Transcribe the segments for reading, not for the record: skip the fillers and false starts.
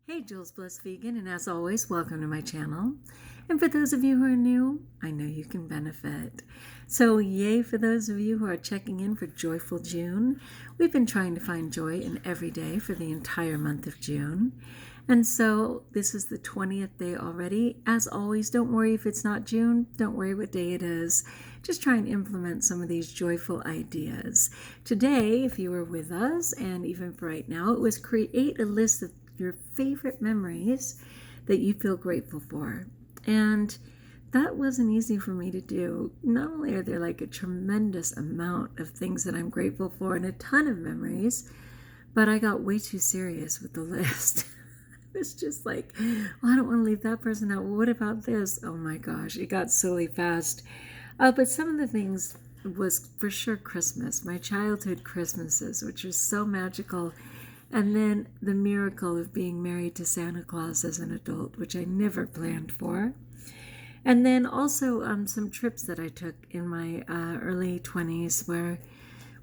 Hey, JulesBlessedVegan, and as always, welcome to my channel. And for those of you who are new, I know you can benefit. So yay for those of you who are checking in for Joyful June. We've been trying to find joy in every day for the entire month of June. And so this is the 20th day already. As always, don't worry if it's not June. Don't worry what day it is. Just try and implement some of these joyful ideas. Today, if you were with us, and even for right now, it was create a list of your favorite memories that you feel grateful for. And that wasn't easy for me to do. Not only are there like a tremendous amount of things that I'm grateful for and a ton of memories, but I got way too serious with the list. It's just like, well, I don't want to leave that person out. Well, what about this? Oh my gosh, it got silly fast. But some of the things was for sure Christmas, my childhood Christmases, which was so magical. And then the miracle of being married to Santa Claus as an adult, which I never planned for. And then also some trips that I took in my early 20s where,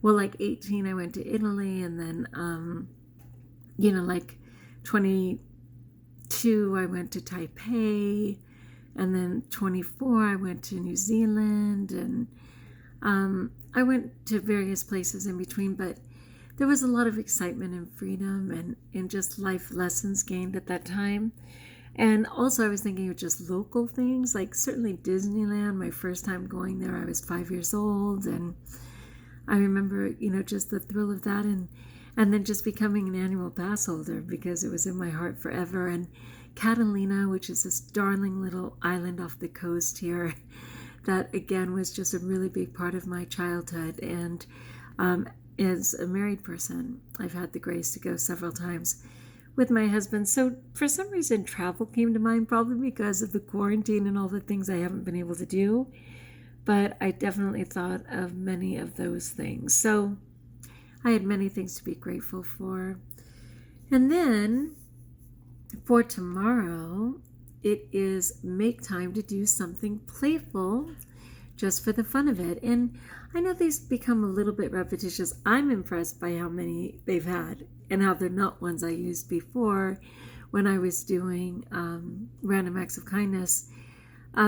well, like 18, I went to Italy. And then, like 22, I went to Taipei. And then 24, I went to New Zealand. And I went to various places in between, but there was a lot of excitement and freedom and just life lessons gained at that time. And also I was thinking of just local things, like certainly Disneyland. My first time going there, I was 5 years old. And I remember, just the thrill of that. And then just becoming an annual pass holder because it was in my heart forever. And Catalina, which is this darling little island off the coast here, that again was just a really big part of my childhood. And as a married person, I've had the grace to go several times with my husband. So for some reason, travel came to mind, probably because of the quarantine and all the things I haven't been able to do. But I definitely thought of many of those things. So I had many things to be grateful for. And then for tomorrow, it is make time to do something playful just for the fun of it. And I know these become a little bit repetitious. I'm impressed by how many they've had and how they're not ones I used before when I was doing random acts of kindness,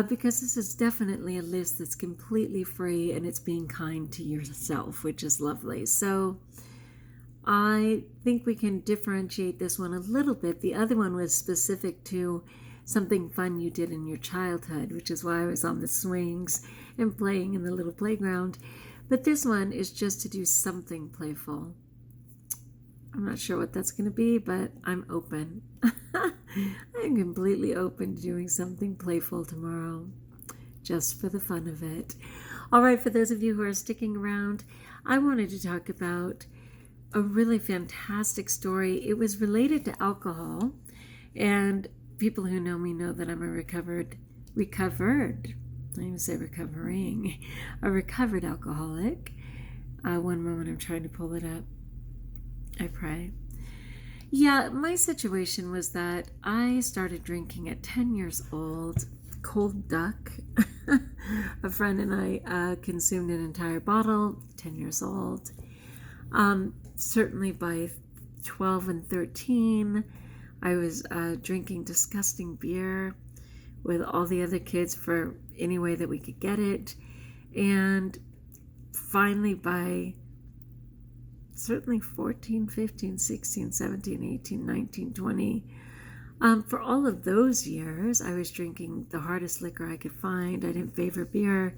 because this is definitely a list that's completely free and it's being kind to yourself, which is lovely. So I think we can differentiate this one a little bit. The other one was specific to something fun you did in your childhood, which is why I was on the swings and playing in the little playground. But this one is just to do something playful. I'm not sure what that's going to be, but I'm open. I'm completely open to doing something playful tomorrow, just for the fun of it. All right, for those of you who are sticking around, I wanted to talk about a really fantastic story. It was related to alcohol, and people who know me know that I'm a recovered, I even say recovering, a recovered alcoholic. One moment, I'm trying to pull it up. I pray. Yeah, my situation was that I started drinking at 10 years old, cold duck. A friend and I consumed an entire bottle, 10 years old. Certainly by 12 and 13, I was drinking disgusting beer with all the other kids for any way that we could get it. And finally by certainly 14, 15, 16, 17, 18, 19, 20, for all of those years, I was drinking the hardest liquor I could find. I didn't favor beer,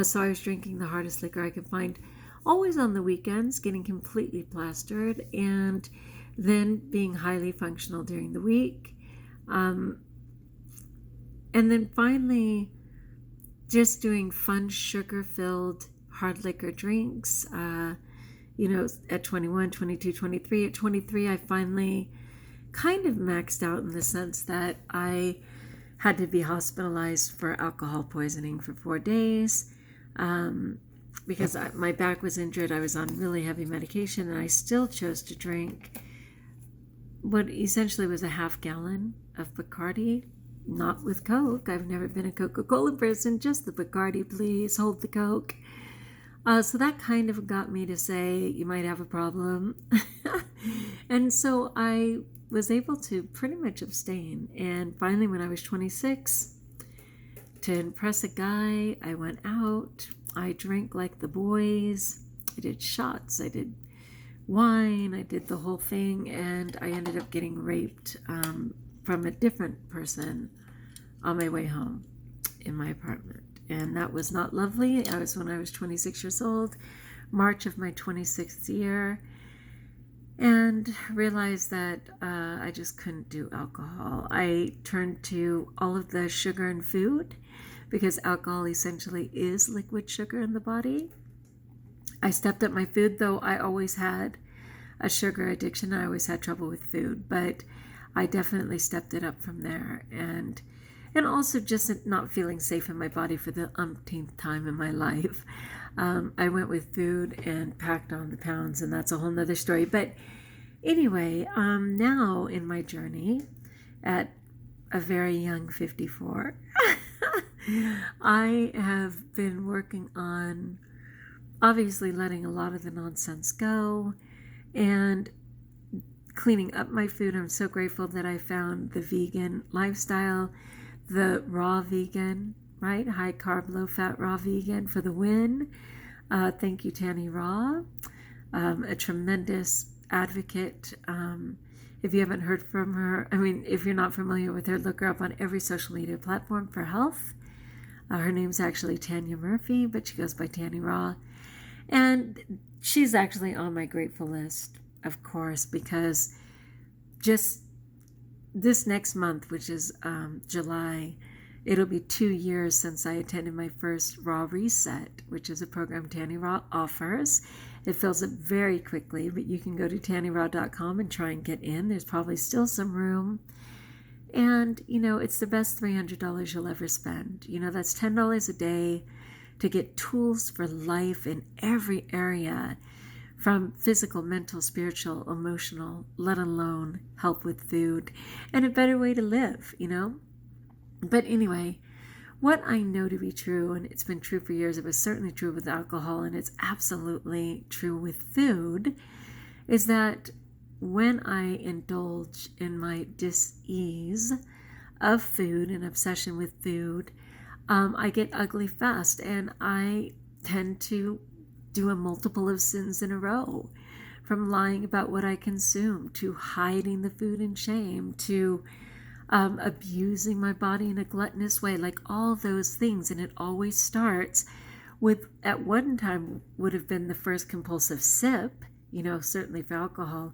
so I was drinking the hardest liquor I could find, always on the weekends, getting completely plastered, and then being highly functional during the week. And then finally, just doing fun, sugar-filled hard liquor drinks, at 21, 22, 23. At 23, I finally kind of maxed out in the sense that I had to be hospitalized for alcohol poisoning for 4 days because my back was injured. I was on really heavy medication, and I still chose to drink what essentially was a half gallon of Bacardi, not with Coke. I've never been a Coca-Cola person, just the Bacardi, please, hold the Coke. So that kind of got me to say, you might have a problem. And so I was able to pretty much abstain. And finally, when I was 26, to impress a guy, I went out. I drank like the boys. I did shots. I did wine. I did the whole thing. And I ended up getting raped from a different person on my way home in my apartment. And that was not lovely. I was when I was 26 years old, March of my 26th year, and realized that I just couldn't do alcohol. I turned to all of the sugar and food because alcohol essentially is liquid sugar in the body. I stepped up my food, though I always had a sugar addiction. I always had trouble with food, but I definitely stepped it up from there. And also just not feeling safe in my body for the umpteenth time in my life. I went with food and packed on the pounds, and that's a whole nother story. But anyway, now in my journey at a very young 54, I have been working on obviously letting a lot of the nonsense go and cleaning up my food. I'm so grateful that I found the vegan lifestyle, the raw vegan, right? High carb, low fat, raw vegan for the win. Thank you, Tanny Raw, a tremendous advocate. If you haven't heard from her, if you're not familiar with her, look her up on every social media platform for health. Her name's actually Tanya Murphy, but she goes by Tanny Raw. And she's actually on my grateful list, of course, because just this next month, which is July, it'll be 2 years since I attended my first Raw Reset, which is a program Tanny Raw offers. It fills up very quickly, but you can go to tannyraw.com and try and get in. There's probably still some room. And, it's the best $300 you'll ever spend. That's $10 a day to get tools for life in every area, from physical, mental, spiritual, emotional, let alone help with food and a better way to live, But anyway, what I know to be true, and it's been true for years, it was certainly true with alcohol, and it's absolutely true with food, is that when I indulge in my dis-ease of food and obsession with food, I get ugly fast, and I tend to do a multiple of sins in a row, from lying about what I consume, to hiding the food in shame, to abusing my body in a gluttonous way, like all those things. And it always starts with, at one time, would have been the first compulsive sip, certainly for alcohol,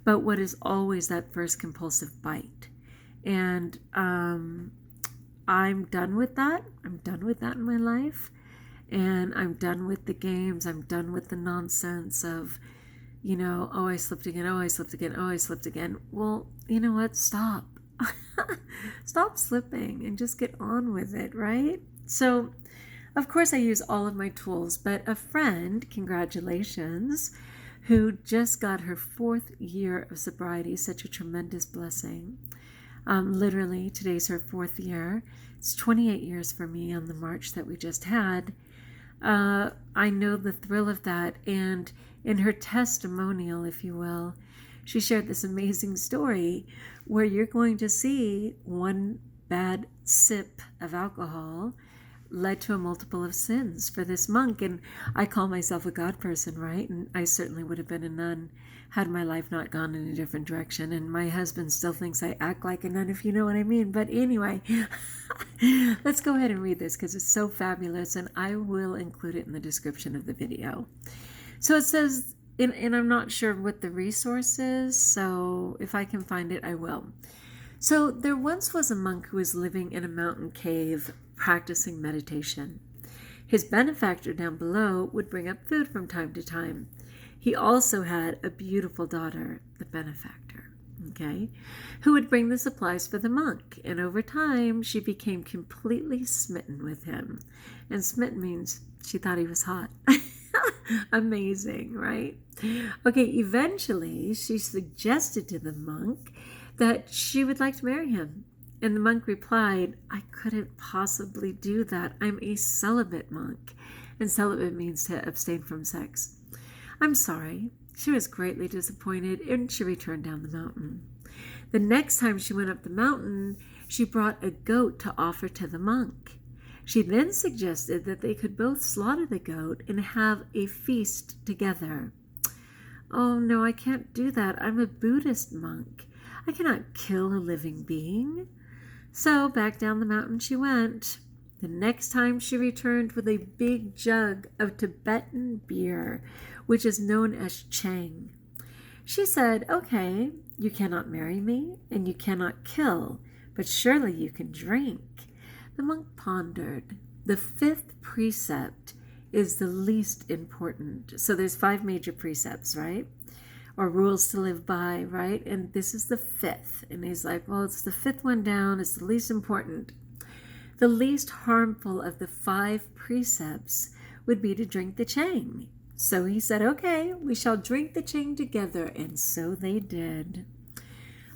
but what is always that first compulsive bite. And I'm done with that. I'm done with that in my life. And I'm done with the games. I'm done with the nonsense of, oh, I slipped again. Oh, I slipped again. Oh, I slipped again. Well, you know what? Stop. Stop slipping and just get on with it, right? So, of course, I use all of my tools, but a friend, congratulations, who just got her 4th year of sobriety, such a tremendous blessing. Literally, today's her 4th year. It's 28 years for me on the march that we just had. I know the thrill of that. And in her testimonial, if you will, she shared this amazing story where you're going to see one bad sip of alcohol led to a multiple of sins for this monk. And I call myself a God person, right? And I certainly would have been a nun had my life not gone in a different direction. And my husband still thinks I act like a nun, if you know what I mean. But anyway, let's go ahead and read this because it's so fabulous, and I will include it in the description of the video. So it says, and I'm not sure what the resource is, so if I can find it, I will. So there once was a monk who was living in a mountain cave practicing meditation. His benefactor down below would bring up food from time to time. He also had a beautiful daughter, the benefactor, who would bring the supplies for the monk. And over time, she became completely smitten with him. And smitten means she thought he was hot. Amazing, right? Okay, eventually she suggested to the monk that she would like to marry him. And the monk replied, I couldn't possibly do that. I'm a celibate monk. And celibate means to abstain from sex. I'm sorry. She was greatly disappointed, and she returned down the mountain. The next time she went up the mountain, she brought a goat to offer to the monk. She then suggested that they could both slaughter the goat and have a feast together. Oh no, I can't do that. I'm a Buddhist monk. I cannot kill a living being. So back down the mountain she went. The next time she returned with a big jug of Tibetan beer, which is known as Chang. She said, "Okay, you cannot marry me and you cannot kill, but surely you can drink." The monk pondered. The 5th precept is the least important. So there's 5 major precepts, right? Or rules to live by, right? And this is the 5th. And he's like, well, it's the 5th one down. It's the least important. The least harmful of the 5 precepts would be to drink the Chang. So he said, okay, we shall drink the Chang together. And so they did.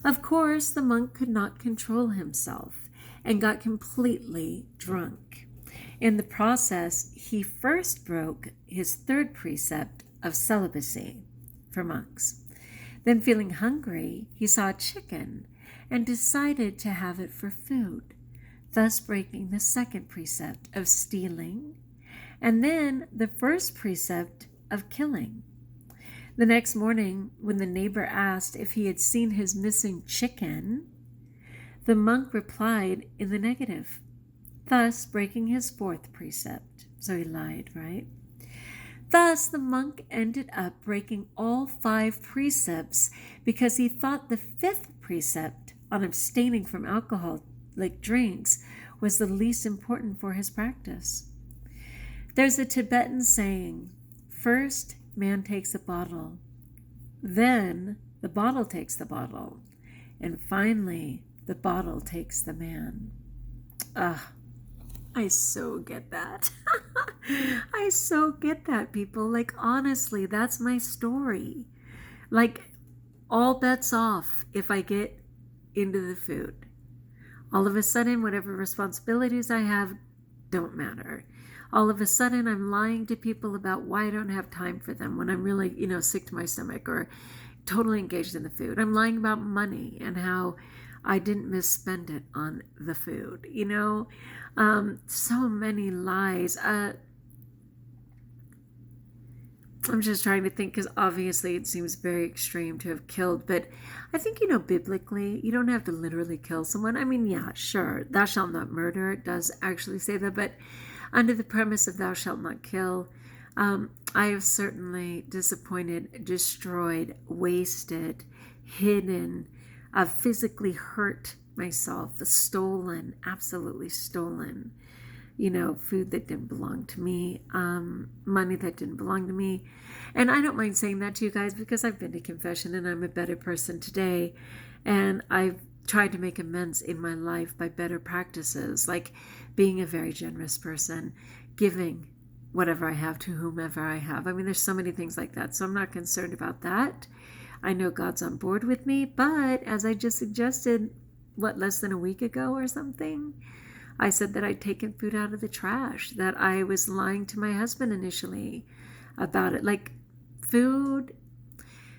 Of course, the monk could not control himself and got completely drunk. In the process, he first broke his 3rd precept of celibacy for monks. Then, feeling hungry, he saw a chicken and decided to have it for food, thus breaking the 2nd precept of stealing, and then the 1st precept of killing. The next morning, when the neighbor asked if he had seen his missing chicken, the monk replied in the negative, thus breaking his 4th precept. So he lied, right? Thus, the monk ended up breaking all 5 precepts because he thought the 5th precept on abstaining from alcoholic drinks was the least important for his practice. There's a Tibetan saying, first man takes a bottle, then the bottle takes the bottle, and finally the bottle takes the man. I so get that. I so get that, people. Like, honestly, that's my story. Like, all bets off if I get into the food. All of a sudden, whatever responsibilities I have don't matter. All of a sudden, I'm lying to people about why I don't have time for them when I'm really, sick to my stomach or totally engaged in the food. I'm lying about money and how I didn't misspend it on the food, so many lies. I'm just trying to think because obviously it seems very extreme to have killed, but I think, biblically, you don't have to literally kill someone. I mean, yeah, sure, thou shalt not murder. It does actually say that, but under the premise of thou shalt not kill, I have certainly disappointed, destroyed, wasted, hidden, physically hurt myself, stolen, absolutely stolen, food that didn't belong to me, money that didn't belong to me. And I don't mind saying that to you guys because I've been to confession and I'm a better person today. And I've tried to make amends in my life by better practices, like being a very generous person, giving whatever I have to whomever I have. I mean, there's so many things like that. So I'm not concerned about that. I know God's on board with me, but as I just suggested, less than a week ago or something, I said that I'd taken food out of the trash, that I was lying to my husband initially about it. Like, food,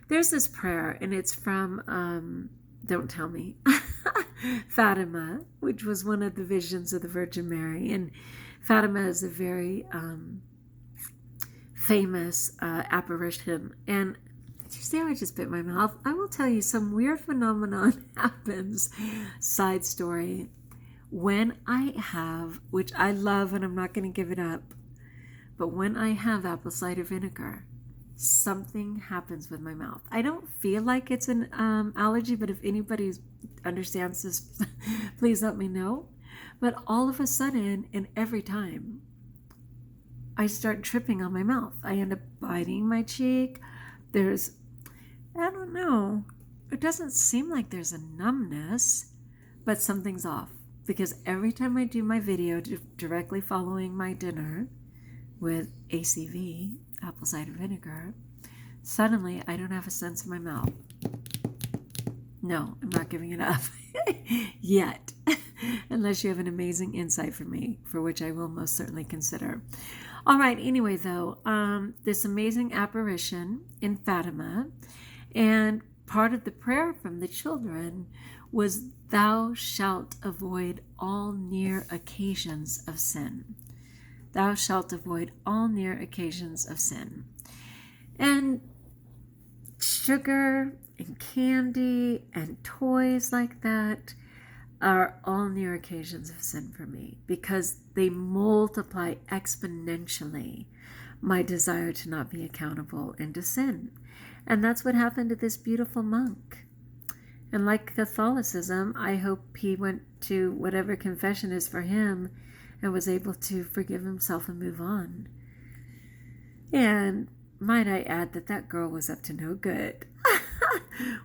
there's this prayer, and it's from, don't tell me, Fatima, which was one of the visions of the Virgin Mary. And Fatima is a very famous apparition. And did you see how I just bit my mouth? I will tell you, some weird phenomenon happens. Side story. When I have, which I love and I'm not going to give it up, but when I have apple cider vinegar, something happens with my mouth. I don't feel like it's an allergy, but if anybody understands this, please let me know. But all of a sudden, and every time, I start tripping on my mouth. I end up biting my cheek. I don't know. It doesn't seem like there's a numbness, but something's off. Because every time I do my video directly following my dinner with ACV, apple cider vinegar, suddenly I don't have a sense in my mouth. No, I'm not giving it up yet, unless you have an amazing insight for me, for which I will most certainly consider. All right, anyway, though, this amazing apparition in Fatima, and part of the prayer from the children was, "Thou shalt avoid all near occasions of sin." Thou shalt avoid all near occasions of sin. And sugar and candy and toys like that are all near occasions of sin for me, because they multiply exponentially my desire to not be accountable and to sin. And that's what happened to this beautiful monk. And like Catholicism, I hope he went to whatever confession is for him and was able to forgive himself and move on. And might I add that that girl was up to no good,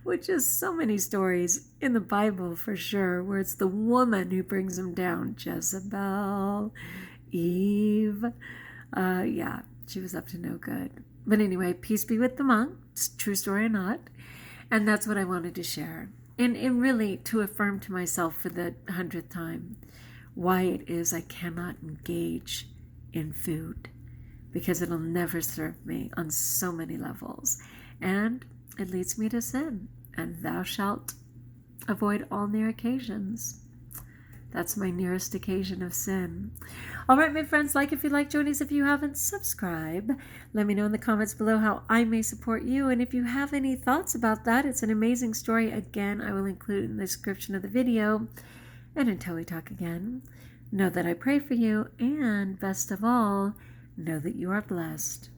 which is so many stories in the Bible for sure, where it's the woman who brings him down. Jezebel, Eve, yeah, she was up to no good. But anyway, peace be with the monk. It's true story or not. And that's what I wanted to share. And really to affirm to myself for the 100th time why it is I cannot engage in food, because it'll never serve me on so many levels. And it leads me to sin. And thou shalt avoid all near occasions. That's my nearest occasion of sin. All right, my friends, like if you like, join us if you haven't. Subscribe. Let me know in the comments below how I may support you. And if you have any thoughts about that, it's an amazing story. Again, I will include in the description of the video. And until we talk again, know that I pray for you. And best of all, know that you are blessed.